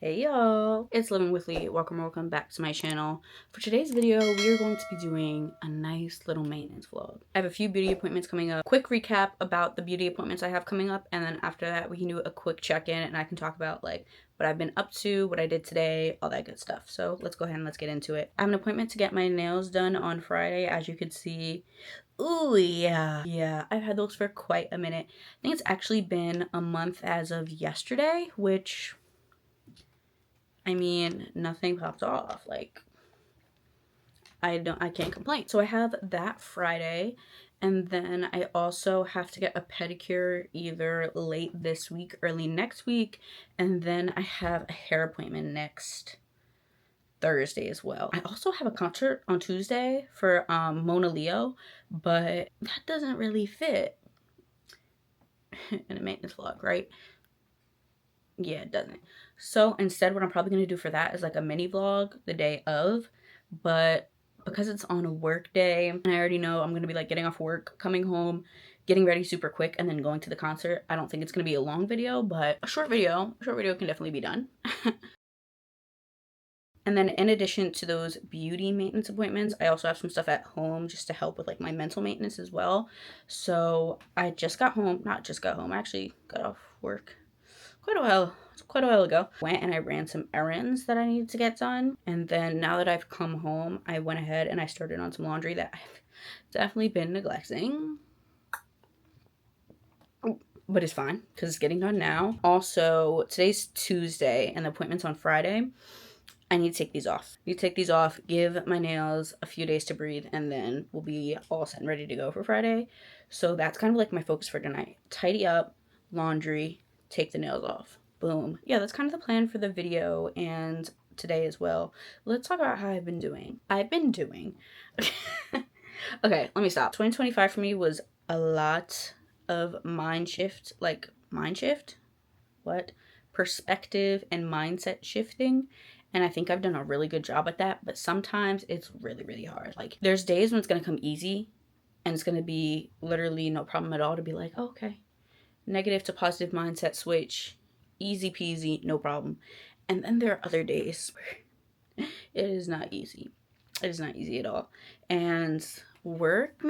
Hey y'all, it's Living with Lee. Welcome back to my channel. For today's video, we are going to be doing a nice little maintenance vlog. I have a few beauty appointments coming up. Quick recap about the beauty appointments I have coming up, and then after that we can do a quick check-in and I can talk about like what I've been up to, what I did today, all that good stuff. So let's go ahead and let's get into it. I have an appointment to get my nails done on Friday, as you can see. Ooh, yeah, I've had those for quite a minute. I think it's actually been a month as of yesterday, which, I mean, nothing popped off. Like, I can't complain. So I have that Friday, and then I also have to get a pedicure either late this week, early next week, and then I have a hair appointment next Thursday as well. I also have a concert on Tuesday for Monaleo, but that doesn't really fit in a maintenance vlog, right? Yeah, it doesn't. So instead, what I'm probably going to do for that is like a mini vlog the day of, but because it's on a work day and I already know I'm going to be like getting off work, coming home, getting ready super quick, and then going to the concert, I don't think it's going to be a long video, but a short video can definitely be done. And then in addition to those beauty maintenance appointments, I also have some stuff at home just to help with like my mental maintenance as well. So I just got home, not just got home, I actually got off work quite a while ago. Went and I ran some errands that I needed to get done. And then now that I've come home, I went ahead and I started on some laundry that I've definitely been neglecting. But it's fine because it's getting done now. Also, today's Tuesday and the appointment's on Friday. I need to take these off. Give my nails a few days to breathe, and then we'll be all set and ready to go for Friday. So that's kind of like my focus for tonight. Tidy up, laundry, take the nails off. Boom. Yeah, that's kind of the plan for the video and today as well. Let's talk about how I've been doing. Okay, let me stop. 2025 for me was a lot of mind shift. What? Perspective and mindset shifting. And I think I've done a really good job at that, but sometimes it's really, really hard. Like, there's days when it's going to come easy and it's going to be literally no problem at all to be like, oh, okay, negative to positive mindset switch, easy peasy, no problem. And then there are other days where it is not easy. It is not easy at all. And work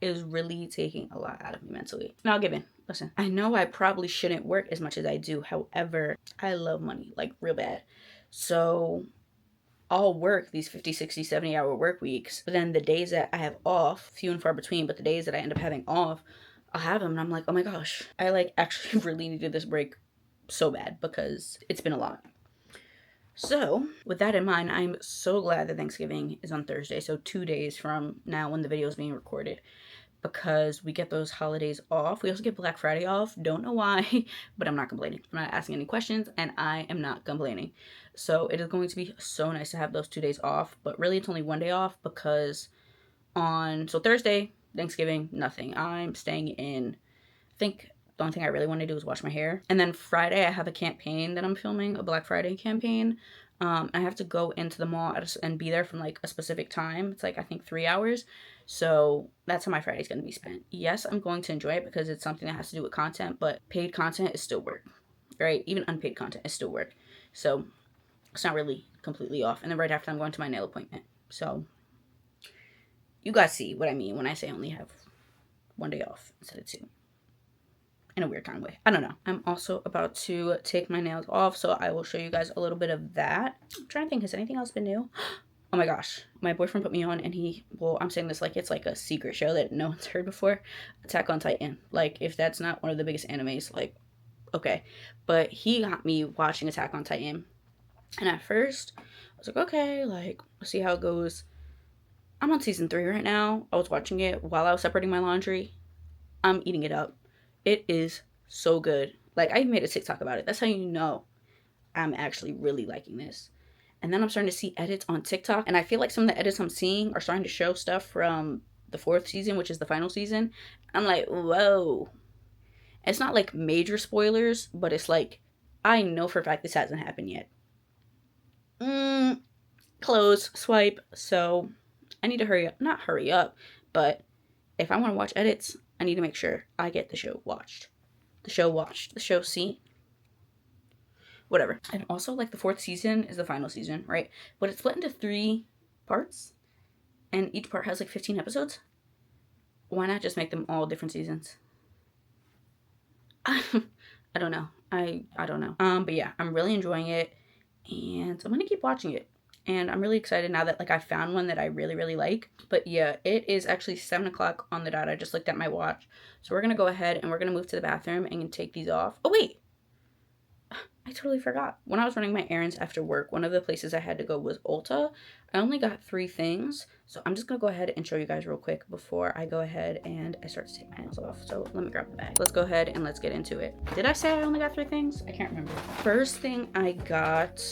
is really taking a lot out of me mentally. Now, listen, I know I probably shouldn't work as much as I do. However, I love money, like real bad. So I'll work these 50, 60, 70 hour work weeks. But then the days that I have off, few and far between, but the days that I end up having off, I'll have them and I'm like, oh my gosh, I like actually really needed this break so bad because it's been a lot. So with that in mind, I'm so glad that Thanksgiving is on Thursday. So 2 days from now when the video is being recorded, because we get those holidays off. We also get Black Friday off. Don't know why, but I'm not complaining. I'm not asking any questions and I am not complaining. So it is going to be so nice to have those 2 days off, but really it's only 1 day off because Thursday, Thanksgiving, nothing. I'm staying in. I think the only thing I really want to do is wash my hair. And then Friday, I have a campaign that I'm filming, a Black Friday campaign. I have to go into the mall and be there from like a specific time. It's like, I think 3 hours. So that's how my Friday's going to be spent. Yes, I'm going to enjoy it because it's something that has to do with content, but paid content is still work, right? Even unpaid content is still work. So it's not really completely off. And then right after, I'm going to my nail appointment. So you guys see what I mean when I say I only have 1 day off instead of 2. In a weird kind of way. I don't know. I'm also about to take my nails off, so I will show you guys a little bit of that. I'm trying to think, has anything else been new? Oh my gosh. My boyfriend put me on and I'm saying this like it's like a secret show that no one's heard before. Attack on Titan. Like, if that's not one of the biggest animes, like, okay. But he got me watching Attack on Titan. And at first, I was like, okay, like, let's see how it goes. I'm on season 3 right now. I was watching it while I was separating my laundry. I'm eating it up. It is so good. Like, I made a TikTok about it. That's how you know I'm actually really liking this. And then I'm starting to see edits on TikTok. And I feel like some of the edits I'm seeing are starting to show stuff from the 4th season, which is the final season. I'm like, whoa. It's not like major spoilers, but it's like, I know for a fact this hasn't happened yet. Close, swipe. So I need to hurry up. Not hurry up, but if I want to watch edits, I need to make sure I get the show watched. The show seen. whatever. And also, like, the 4th season is the final season, right? But it's split into 3 parts, and each part has like 15 episodes. Why not just make them all different seasons? I don't know. I don't know. But yeah, I'm really enjoying it, and I'm gonna keep watching it. And I'm really excited now that like I found one that I really, really like. But yeah, it is actually 7 o'clock on the dot. I just looked at my watch. So we're gonna go ahead and we're gonna move to the bathroom and take these off. Oh wait, I totally forgot. When I was running my errands after work, one of the places I had to go was Ulta. I only got 3 things, so I'm just gonna go ahead and show you guys real quick before I go ahead and I start to take my nails off. So let me grab the bag. Let's go ahead and let's get into it. Did I say I only got 3 things? I can't remember. First thing I got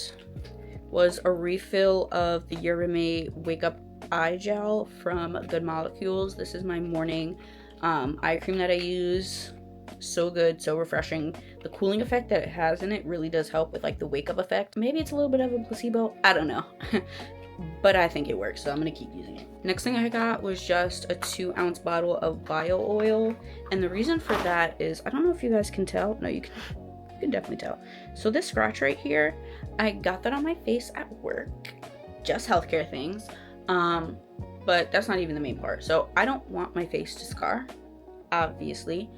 was a refill of the Urame Wake Up Eye Gel from Good Molecules. This is my morning eye cream that I use. So good, so refreshing. The cooling effect that it has in it really does help with like the wake up effect. Maybe it's a little bit of a placebo, I don't know. But I think it works, so I'm gonna keep using it. Next thing I got was just a 2-ounce bottle of bio oil, and the reason for that is, I don't know if you guys can tell. No, you can definitely tell. So this scratch right here, I got that on my face at work. Just healthcare things. But that's not even the main part. So I don't want my face to scar, obviously.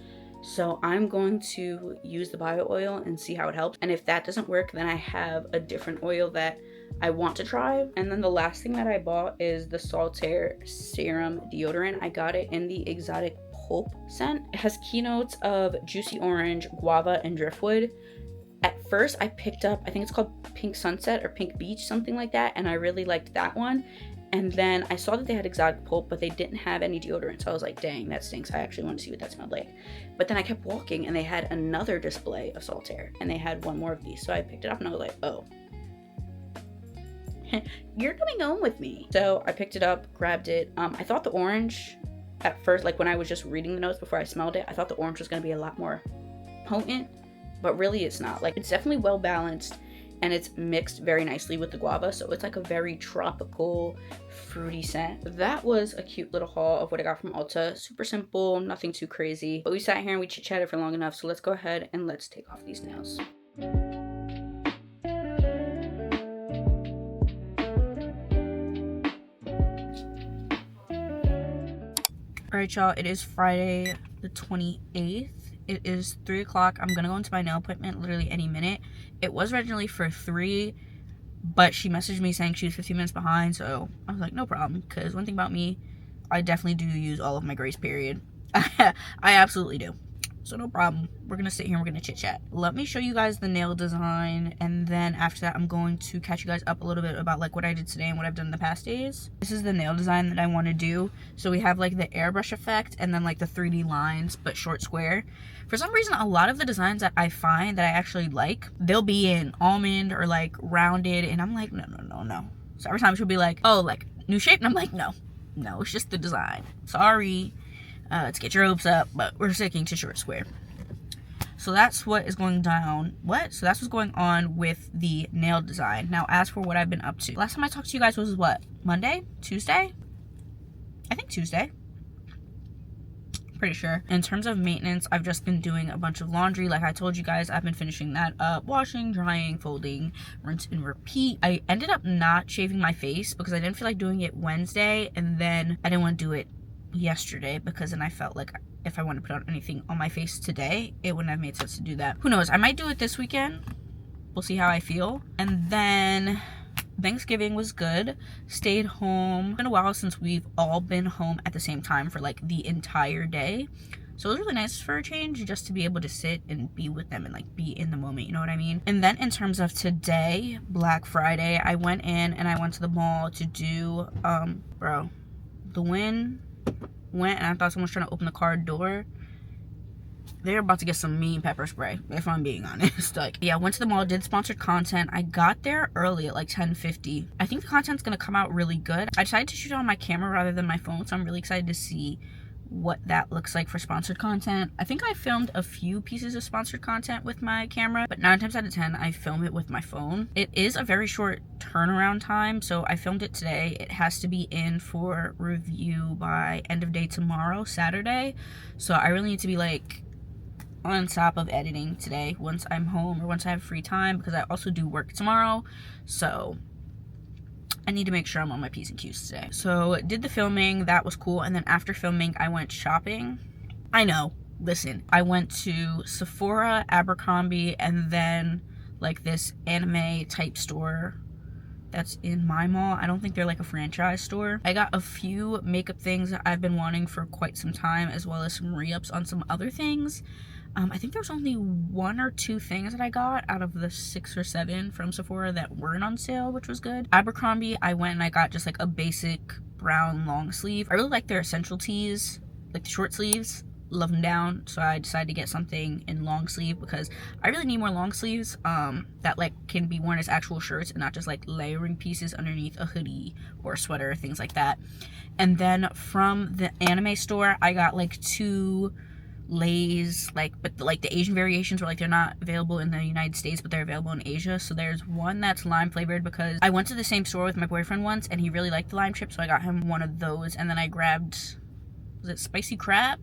So I'm going to use the bio oil and see how it helps. And if that doesn't work, then I have a different oil that I want to try. And then the last thing that I bought is the Saltaire Serum Deodorant. I got it in the Exotic Pulp scent. It has keynotes of juicy orange, guava, and driftwood. At first I picked up, I think it's called Pink Sunset or Pink Beach, something like that. And I really liked that one. And then I saw that they had Exotic Pulp, but they didn't have any deodorant. So I was like, dang, that stinks. I actually want to see what that smelled like. But then I kept walking and they had another display of Saltaire and they had one more of these. So I picked it up and I was like, oh, you're coming home with me. So I picked it up, grabbed it. I thought the orange at first, like when I was just reading the notes before I smelled it, I thought the orange was going to be a lot more potent, but really it's not. Like, it's definitely well balanced. And it's mixed very nicely with the guava, so it's like a very tropical, fruity scent. That was a cute little haul of what I got from Ulta. Super simple, nothing too crazy. But we sat here and we chit-chatted for long enough, so let's go ahead and let's take off these nails. Alright, y'all, it is Friday the 28th. It is 3 o'clock. I'm gonna go into my nail appointment literally any minute. It was originally for 3, but she messaged me saying she was 15 minutes behind, so I was like, no problem, because one thing about me, I definitely do use all of my grace period. I absolutely do. So no problem. We're gonna sit here and we're gonna chit chat. Let me show you guys the nail design, and then after that I'm going to catch you guys up a little bit about like what I did today and what I've done in the past days. This is the nail design that I want to do. So we have like the airbrush effect and then like the 3D lines but short square. For some reason, a lot of the designs that I find that I actually like, they'll be in almond or like rounded, and I'm like, no. So every time she'll be like, oh, like new shape, and I'm like, no, it's just the design. Sorry. To get your hopes up, but we're sticking to short square. So that's what is going down. So that's what's going on with the nail design. Now, as for what I've been up to, last time I talked to you guys was what? Monday? Tuesday? I think Tuesday. Pretty sure. In terms of maintenance, I've just been doing a bunch of laundry. Like I told you guys, I've been finishing that up, washing, drying, folding, rinse and repeat. I ended up not shaving my face because I didn't feel like doing it Wednesday, and then I didn't want to do it yesterday because then I felt like if I want to put on anything on my face today, it wouldn't have made sense to do that. Who knows? I might do it this weekend. We'll see how I feel. And then Thanksgiving was good. Stayed home. It's been a while since we've all been home at the same time for like the entire day. So it was really nice for a change just to be able to sit and be with them and like be in the moment, you know what I mean? And then in terms of today, Black Friday, I went in and I went to the mall to do, the wind went and I thought someone was trying to open the car door. They're about to get some mean pepper spray, if I'm being honest. Like, yeah, went to the mall, did sponsored content. I got there early at like 10:50. I think the content's gonna come out really good. I decided to shoot it on my camera rather than my phone, so I'm really excited to see what that looks like for sponsored content. I think I filmed a few pieces of sponsored content with my camera, but 9 times out of 10 I film it with my phone. It is a very short turnaround time, so I filmed it today. It has to be in for review by end of day tomorrow, Saturday. So I really need to be like on top of editing today once I'm home or once I have free time, because I also do work tomorrow, so I need to make sure I'm on my P's and Q's today. So did the filming, that was cool, and then after filming I went shopping. I know, listen, I went to Sephora, Abercrombie, and then like this anime type store that's in my mall. I don't think they're like a franchise store. I got a few makeup things that I've been wanting for quite some time, as well as some re-ups on some other things. I think there was only 1 or 2 things that I got out of the 6 or 7 from Sephora that weren't on sale, which was good. Abercrombie, I went and I got just like a basic brown long sleeve. I really like their essential tees, like the short sleeves. Love them down, so I decided to get something in long sleeve because I really need more long sleeves that like can be worn as actual shirts and not just like layering pieces underneath a hoodie or a sweater, things like that. And then from the anime store, I got like 2 Lays, but like the Asian variations were like they're not available in the United States, but they're available in Asia. So there's one that's lime flavored because I went to the same store with my boyfriend once and he really liked the lime chip, so I got him one of those. And then I grabbed, was it spicy crab?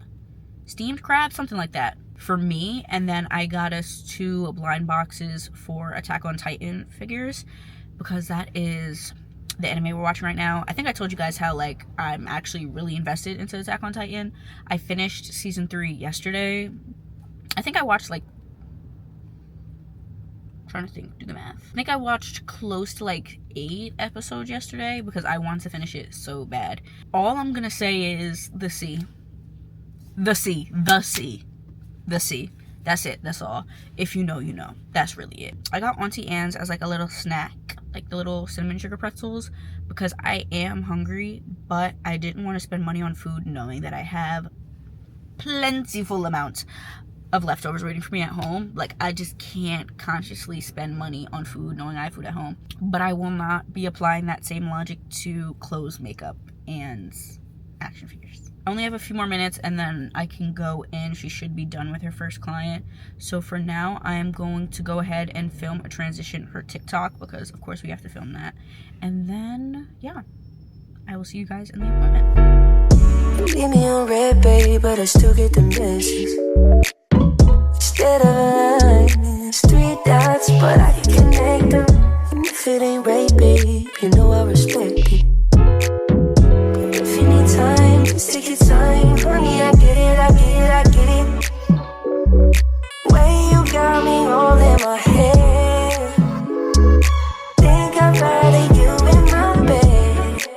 Steamed crab? Something like that for me. And then I got us 2 blind boxes for Attack on Titan figures because that is the anime we're watching right now. I think I told you guys how like I'm actually really invested into Attack on Titan. I finished season 3 yesterday. I think I watched like, I'm trying to think, do the math. I think I watched close to like 8 episodes yesterday because I wanted to finish it so bad. All I'm gonna say is the sea. The sea. That's it. That's all. If you know, you know. That's really it. I got Auntie Anne's as like a little snack, like the little cinnamon sugar pretzels, because I am hungry, but I didn't want to spend money on food knowing that I have plentiful amounts of leftovers waiting for me at home. Like, I just can't consciously spend money on food knowing I have food at home. But I will not be applying that same logic to clothes, makeup, and action figures. I only have a few more minutes and then I can go in. She should be done with her first client. So for now, I am going to go ahead and film a transition for TikTok because of course we have to film that. And then, yeah, I will see you guys in the appointment. Leave me on red, baby, but I still get the message. Instead of a line, it's 3 dots, but I can connect them. And if it ain't right, babe, you know I respect it. If you need time, just take your time. Honey, I get it. Way you got me all in my head. Think I'd rather you in my bed.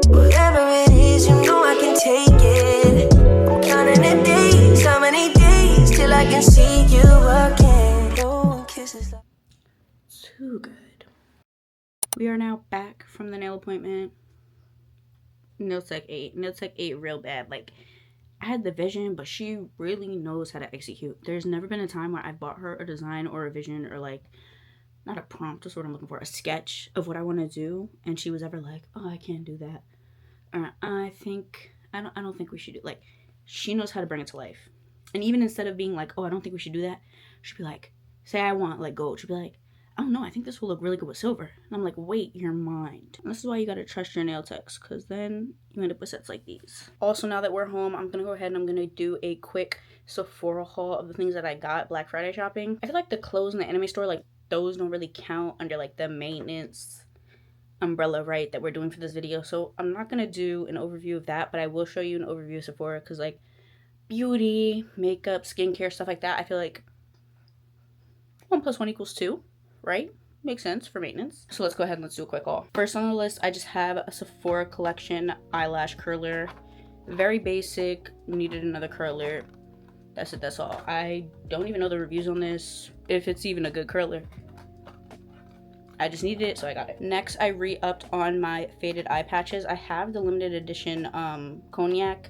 Whatever it is, you know I can take it. I'm counting the days, how many days till I can see you again. Blowing kisses like too good. We are now back from the nail appointment. Nail tech ate real bad. Like, I had the vision, but she really knows how to execute. There's never been a time where I bought her a design or a vision or like, not a prompt, that's what I'm looking for, a sketch of what I want to do, and she was ever like, oh, I can't do that, or I don't think we should do, like, she knows how to bring it to life. And even instead of being like, oh, I don't think we should do that, she'd be like, say I want like gold, she'd be like, oh no, I think this will look really good with silver. And I'm like, wait your mind. And this is why you gotta trust your nail techs, because then you end up with sets like these. Also, now that we're home, I'm gonna go ahead and I'm gonna do a quick Sephora haul of the things that I got Black Friday shopping. I feel like the clothes in the anime store, like, those don't really count under like the maintenance umbrella, right, that we're doing for this video. So I'm not gonna do an overview of that, but I will show you an overview of Sephora, because like beauty, makeup, skincare, stuff like that, I feel like 1 + 1 = 2. Right? Makes sense for maintenance. So let's go ahead and let's do a quick haul. First on the list, I just have a Sephora collection eyelash curler. Very basic, needed another curler. That's it, that's all. I don't even know the reviews on this, if it's even a good curler. I just needed it, so I got it. Next, I re-upped on my faded eye patches. I have the limited edition cognac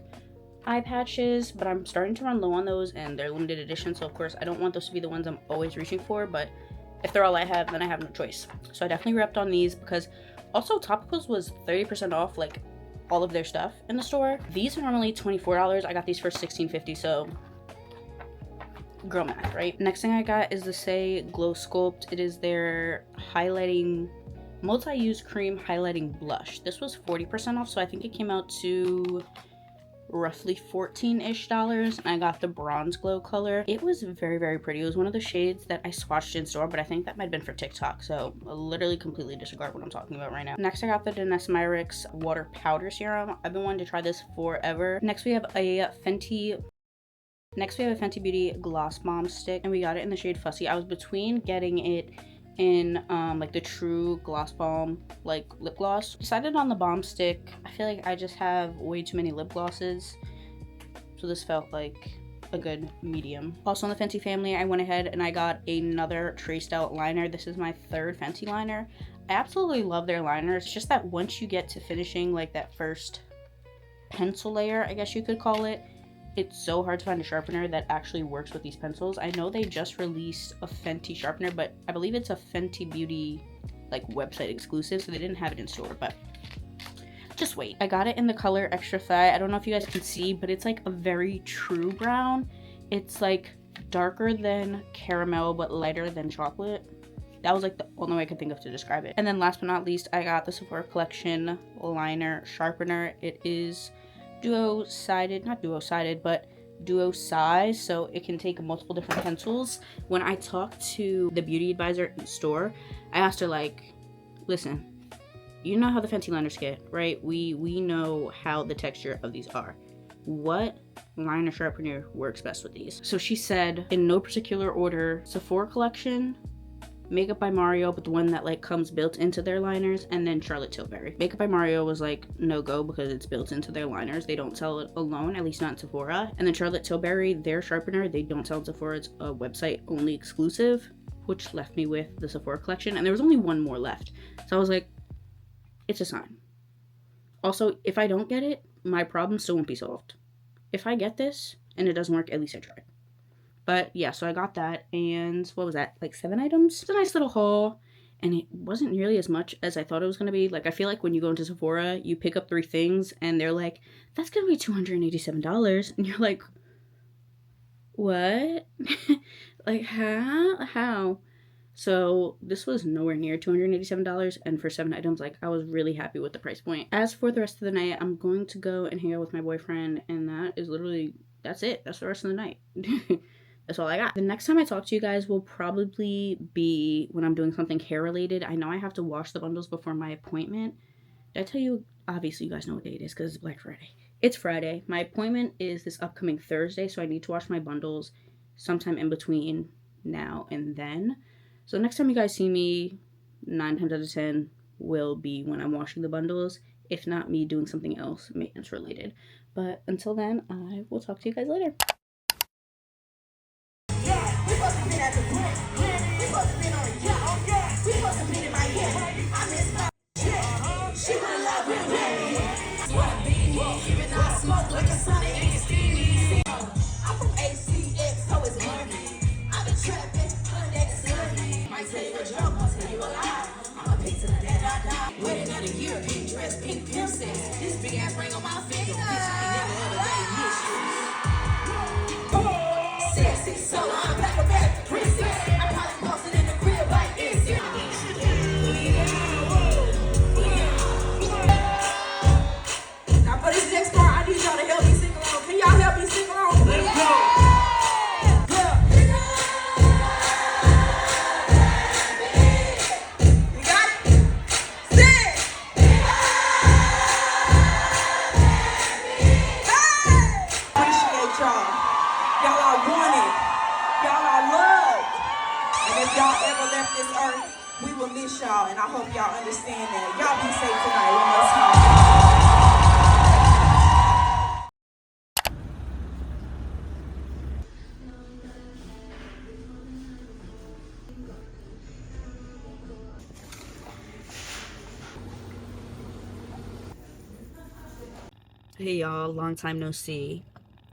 eye patches, but I'm starting to run low on those, and they're limited edition, so of course I don't want those to be the ones I'm always reaching for, but if they're all I have, then I have no choice. So I definitely repped on these, because also Topicals was 30% off like all of their stuff in the store. These are normally $24. I got these for $16.50, so girl math, right? Next thing I got is the Say Glow Sculpt. It is their highlighting, multi-use cream highlighting blush. This was 40% off, so I think it came out to roughly $14-ish, and I got the bronze glow color. It was very, very pretty. It was one of the shades that I swatched in store, but I think that might have been for TikTok, so I'll literally completely disregard what I'm talking about right now. Next, I got the Denesse water powder serum. I've been wanting to try this forever. Next we have a Fenty Beauty gloss bomb stick, and we got it in the shade Fussy. I was between getting it in like the True Gloss Bomb like lip gloss. Decided on the bomb stick. I feel like I just have way too many lip glosses, so this felt like a good medium. Also in the Fenty family, I went ahead and I got another traced out liner. This is my third Fenty liner. I absolutely love their liners. It's just that once you get to finishing like that first pencil layer, I guess you could call it, it's so hard to find a sharpener that actually works with these pencils. I know they just released a Fenty sharpener, but I believe it's a Fenty Beauty like website exclusive, so they didn't have it in store, but just wait. I got it in the color Extra Thigh. I don't know if you guys can see, but it's like a very true brown. It's like darker than caramel, but lighter than chocolate. That was like the only way I could think of to describe it. And then last but not least, I got the Sephora Collection liner sharpener. It is duo-sided, not duo-sided, but duo size, so it can take multiple different pencils. When I talked to the beauty advisor in the store, I asked her like, listen, you know how the Fenty liners get, right? We know how the texture of these are. What liner sharpener works best with these? So she said, in no particular order, Sephora Collection, Makeup by Mario, but the one that like comes built into their liners, and then Charlotte Tilbury. Makeup by Mario was like no go because it's built into their liners. They don't sell it alone, at least not in Sephora. And then Charlotte Tilbury, their sharpener, they don't sell in Sephora. It's a website only exclusive, which left me with the Sephora Collection, and there was only one more left. So I was like, it's a sign. Also, if I don't get it, my problem still won't be solved. If I get this and it doesn't work, at least I tried. But yeah, so I got that, and what was that, like 7 items? It's a nice little haul, and it wasn't nearly as much as I thought it was going to be. Like, I feel like when you go into Sephora, you pick up 3 things, and they're like, that's going to be $287, and you're like, what? Like, how? So this was nowhere near $287, and for 7 items, like, I was really happy with the price point. As for the rest of the night, I'm going to go and hang out with my boyfriend, and that is literally, that's it. That's the rest of the night. That's all I got. The next time I talk to you guys will probably be when I'm doing something hair related. I know I have to wash the bundles before my appointment. Did I tell you? Obviously, you guys know what day it is because it's Black Friday. It's Friday. My appointment is this upcoming Thursday, so I need to wash my bundles sometime in between now and then. So next time you guys see me, 9 times out of 10 will be when I'm washing the bundles, if not me doing something else maintenance related. But until then, I will talk to you guys later. We will miss y'all, and I hope y'all understand that. Y'all be safe tonight. Hey y'all, long time no see.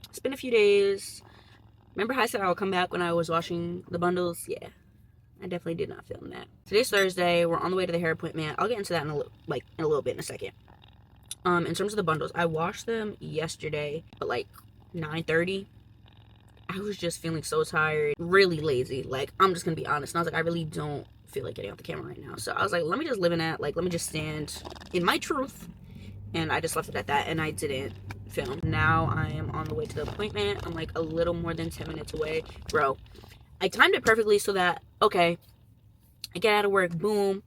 It's been a few days. Remember how I said I would come back when I was washing the bundles? Yeah, I definitely did not film that. Today's Thursday. We're on the way to the hair appointment. I'll get into that in a little bit in a second. In terms of the bundles, I washed them yesterday at like 9:30. I was just feeling so tired, really lazy. Like, I'm just gonna be honest. And I was like, I really don't feel like getting off the camera right now. So I was like, let me just live in that. Like, let me just stand in my truth. And I just left it at that, and I didn't film. Now I am on the way to the appointment. I'm like a little more than 10 minutes away. Bro, I timed it perfectly so that, okay, I get out of work, boom,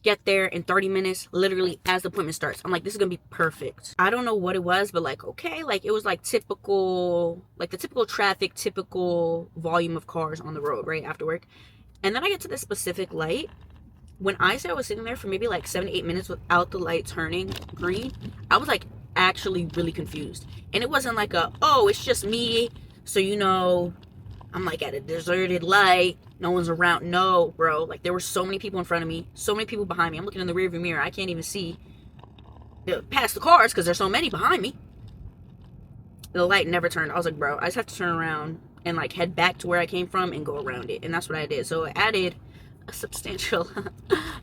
get there in 30 minutes, literally as the appointment starts. I'm like, this is gonna be perfect. I don't know what it was, but like, okay, like it was like typical, like the typical traffic, typical volume of cars on the road, right, after work. And then I get to this specific light. When I said I was sitting there for maybe like 7 to 8 minutes without the light turning green, I was like actually really confused. And it wasn't like a, oh, it's just me, so you know, I'm like at a deserted light, no one's around. No, bro, like there were so many people in front of me, so many people behind me. I'm looking in the rearview mirror, I can't even see past the cars because there's so many behind me. The light never turned. I was like, bro, I just have to turn around and like head back to where I came from and go around it. And that's what I did. So it added a substantial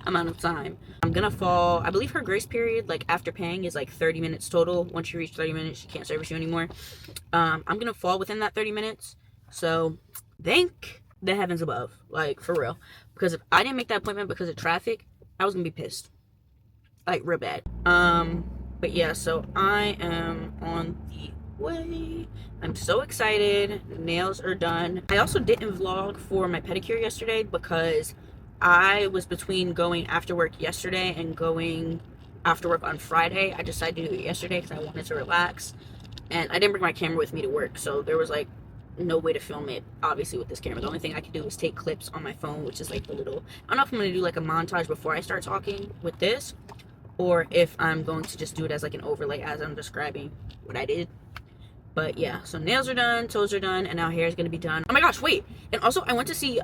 amount of time. I'm gonna fall. I believe her grace period, like after paying, is like 30 minutes total. Once you reach 30 minutes, she can't service you anymore. I'm gonna fall within that 30 minutes. So thank the heavens above, like for real. Because if I didn't make that appointment because of traffic, I was gonna be pissed, like real bad. But yeah, so I am on the way. I'm so excited. Nails are done. I also didn't vlog for my pedicure yesterday because I was between going after work yesterday and going after work on Friday. I decided to do it yesterday because I wanted to relax, and I didn't bring my camera with me to work, so there was like no way to film it obviously with this camera. The only thing I could do is take clips on my phone, which is like the little, I don't know if I'm going to do like a montage before I start talking with this, or if I'm going to just do it as like an overlay as I'm describing what I did. But yeah, so nails are done, toes are done, and now hair is gonna be done. Oh my gosh, wait! And also, I went to see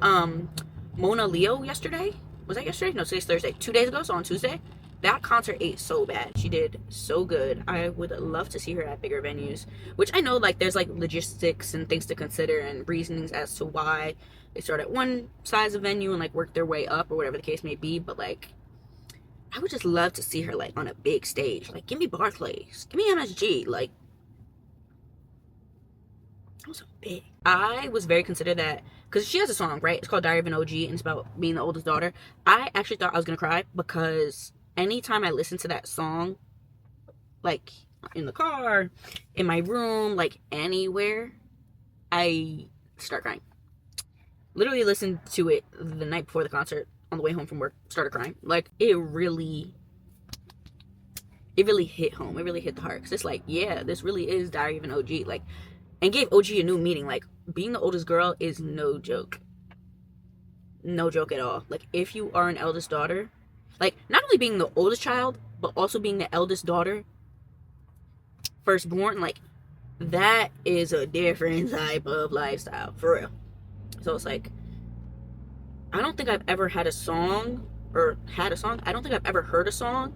monaleo yesterday. Was that yesterday? No, today's Thursday. 2 days ago, so on Tuesday. That concert ate so bad. She did so good. I would love to see her at bigger venues, which I know like there's like logistics and things to consider and reasonings as to why they start at one size of venue and like work their way up or whatever the case may be. But like, I would just love to see her like on a big stage. Like, give me Barclays, give me MSG, like. That was so big. I was very considered that because she has a song, right? It's called Diary of an OG, and it's about being the oldest daughter. I actually thought I was gonna cry because anytime I listen to that song, like in the car, in my room, like anywhere, I start crying. Literally listened to it the night before the concert on the way home from work, started crying. Like it really hit home. It really hit the heart because it's like, yeah, this really is Diary of an OG. Like, and gave OG a new meaning. Like, being the oldest girl is no joke. No joke at all. Like, if you are an eldest daughter, like, not only being the oldest child, but also being the eldest daughter, firstborn, like, that is a different type of lifestyle, for real. So it's like, I don't think I've ever had a song, I don't think I've ever heard a song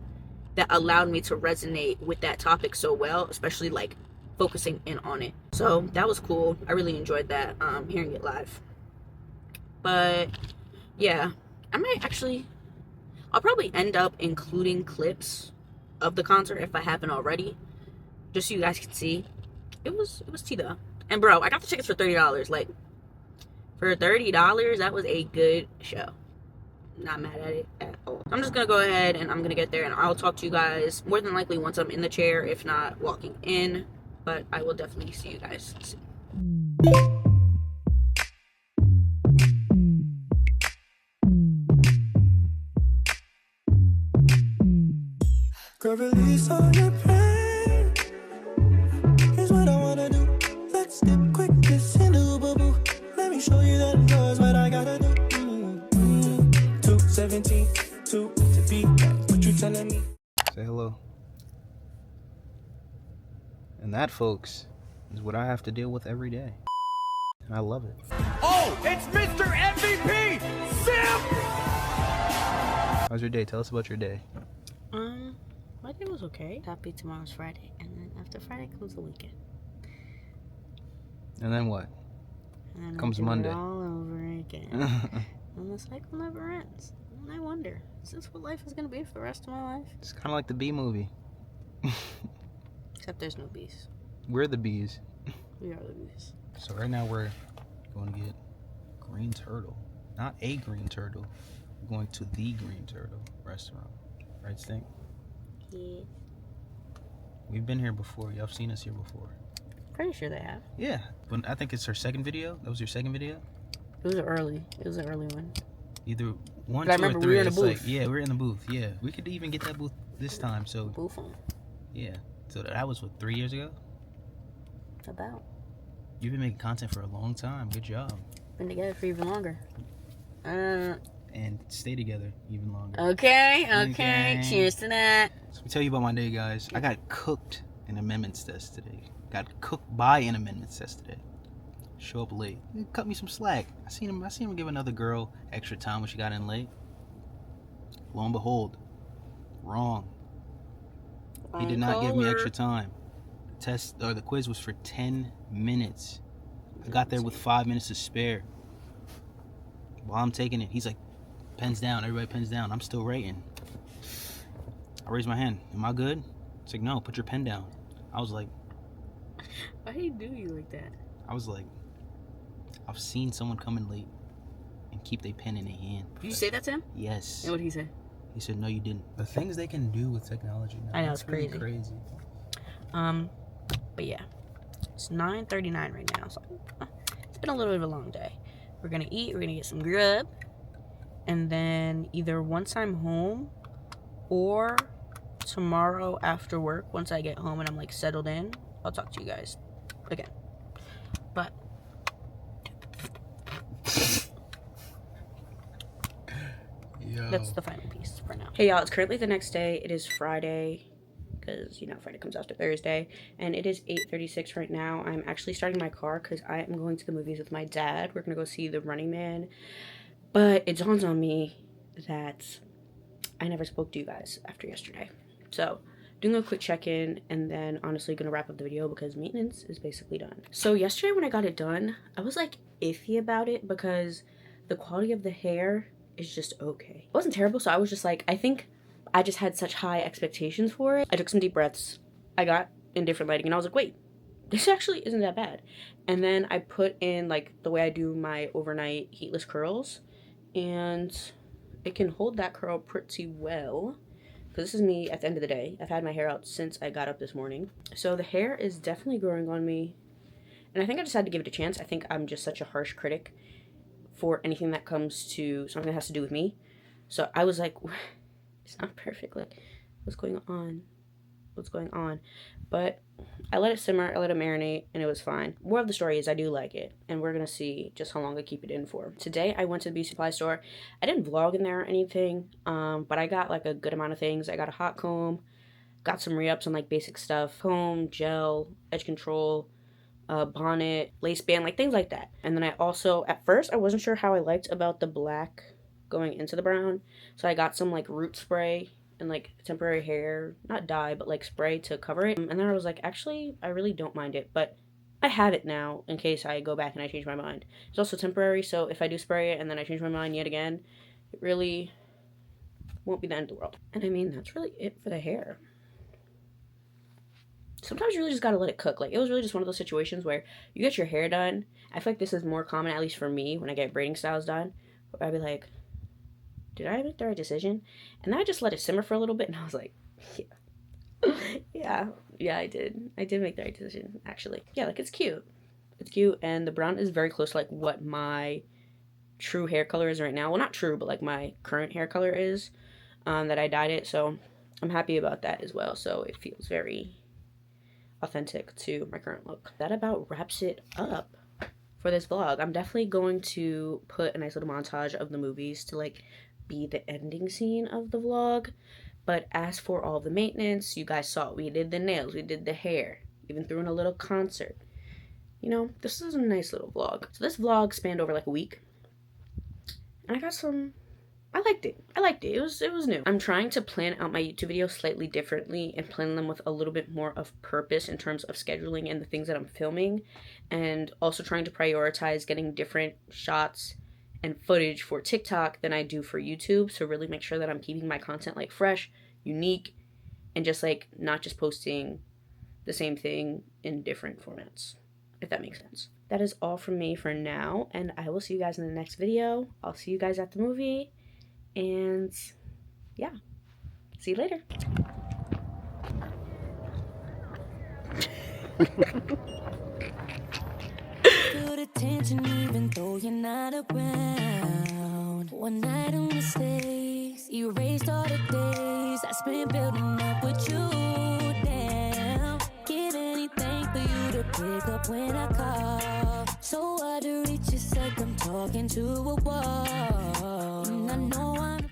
that allowed me to resonate with that topic so well, especially, like, focusing in on it. So that was cool. I really enjoyed that, hearing it live. But yeah, I'll probably end up including clips of the concert if I haven't already, just so you guys can see. It was tea though. And bro, I got the tickets for $30. Like, for $30, that was a good show. Not mad at it at all. I'm just gonna go ahead and I'm gonna get there, and I'll talk to you guys more than likely once I'm in the chair, if not walking in. But I will definitely see you guys soon. Girl, release all your pain. Here's what I wanna do. Let's get quick, kiss and do boo. Let me show you that it does what I gotta do. 217, 2 to be back. What you telling me? Say hello. And that, folks, is what I have to deal with every day. And I love it. Oh, it's Mr. MVP! Simp! How's your day? Tell us about your day. My day was okay. Happy tomorrow's Friday, and then after Friday comes the weekend. And then what? And Comes I do Monday. it all over again. And the cycle never ends. And I wonder, is this what life is going to be for the rest of my life? It's kind of like the bee movie. Except there's no bees. We're the bees. We are the bees. So right now we're going to get green turtle. Not a green turtle. We're going to the Green Turtle restaurant. Right, Stink? Yeah. We've been here before. Y'all have seen us here before. Pretty sure they have. Yeah, but I think it's her second video. That was your second video? It was early. It was an early one. Either one, But I 2, or remember 3. we were in the It's booth. like, yeah, we're in the booth. Yeah, we could even get that booth this time. So Booth on. yeah, so that was what, 3 years ago. About. You've been making content for a long time. Good job. Been together for even longer. And stay together even longer. Okay. Cheers to that. So let me tell you about my day, guys. I got cooked in amendments test today. Got cooked by an amendments test today. Show up late. He cut me some slack. I seen him give another girl extra time when she got in late. Lo and behold, wrong. He did not give me extra time. The quiz was for 10 minutes. I got there with 5 minutes to spare. While I'm taking it, he's like, pens down, everybody pens down. I'm still writing. I raised my hand. Am I good? It's like, no, put your pen down. I was like, why do you do you like that? I was like, I've seen someone come in late and keep their pen in their hand. Did you say that to him? Yes. And what did he say? He said, no, you didn't. The things they can do with technology now. I know, that's it's crazy. really crazy. But yeah, it's 9:39 right now, so it's been a little bit of a long day. We're gonna eat, we're gonna get some grub, and then either once I'm home or tomorrow after work, once I get home and I'm like settled in, I'll talk to you guys again. But that's the final piece for now. Hey y'all, it's currently the next day. It is Friday, because you know Friday comes after Thursday, and it is 8:36 right now. I'm actually starting my car because I am going to the movies with my dad. We're gonna go see The Running Man, but it dawns on me that I never spoke to you guys after yesterday, so doing a quick check-in, and then honestly gonna wrap up the video because maintenance is basically done. So yesterday when I got it done, I was like iffy about it because the quality of the hair is just okay. It wasn't terrible, so I was just like, I think I just had such high expectations for it. I took some deep breaths. I got in different lighting and I was like, wait, this actually isn't that bad. And then I put in like the way I do my overnight heatless curls, and it can hold that curl pretty well. Because this is me at the end of the day. I've had my hair out since I got up this morning. So the hair is definitely growing on me. And I think I just had to give it a chance. I think I'm just such a harsh critic for anything that comes to something that has to do with me. So I was like, it's not perfect. Like, what's going on? What's going on? But I let it simmer, I let it marinate, and it was fine. More of the story is I do like it, and we're gonna see just how long I keep it in for. Today I went to the beauty supply store. I didn't vlog in there or anything, but I got like a good amount of things. I got a hot comb, got some re-ups on like basic stuff, comb, gel, edge control, bonnet, lace band, like things like that. And then I also, at first I wasn't sure how I liked about the black going into the brown, so I got some like root spray and like temporary hair, not dye, but like spray to cover it. And then I was like, actually I really don't mind it, but I have it now in case I go back and I change my mind. It's also temporary, so if I do spray it and then I change my mind yet again, it really won't be the end of the world. And I mean, that's really it for the hair. Sometimes you really just gotta let it cook. Like, it was really just one of those situations where you get your hair done. I feel like this is more common, at least for me, when I get braiding styles done. I'd be like, did I make the right decision? And then I just let it simmer for a little bit, and I was like, yeah. yeah, I did. I did make the right decision, actually. Yeah, like, it's cute. It's cute, and the brown is very close to, like, what my true hair color is right now. Well, not true, but, like, my current hair color is, that I dyed it, so I'm happy about that as well. So it feels very authentic to my current look. That about wraps it up for this vlog. I'm definitely going to put a nice little montage of the movies to like be the ending scene of the vlog. But as for all the maintenance, you guys saw we did the nails, we did the hair, even threw in a little concert. You know, this is a nice little vlog. So this vlog spanned over like a week, and I liked it. It was new. I'm trying to plan out my YouTube videos slightly differently and plan them with a little bit more of purpose in terms of scheduling and the things that I'm filming, and also trying to prioritize getting different shots and footage for TikTok than I do for YouTube. So really make sure that I'm keeping my content like fresh, unique, and just like not just posting the same thing in different formats, if that makes sense. That is all from me for now, and I will see you guys in the next video. I'll see you guys at the movie. And yeah, see you later. Good attention even though you're not around. One night of mistakes erased all the days I spent building up with you. Damn, give anything for you to pick up when I call. So hard to reach, it's like I'm talking to a wall. And I know I'm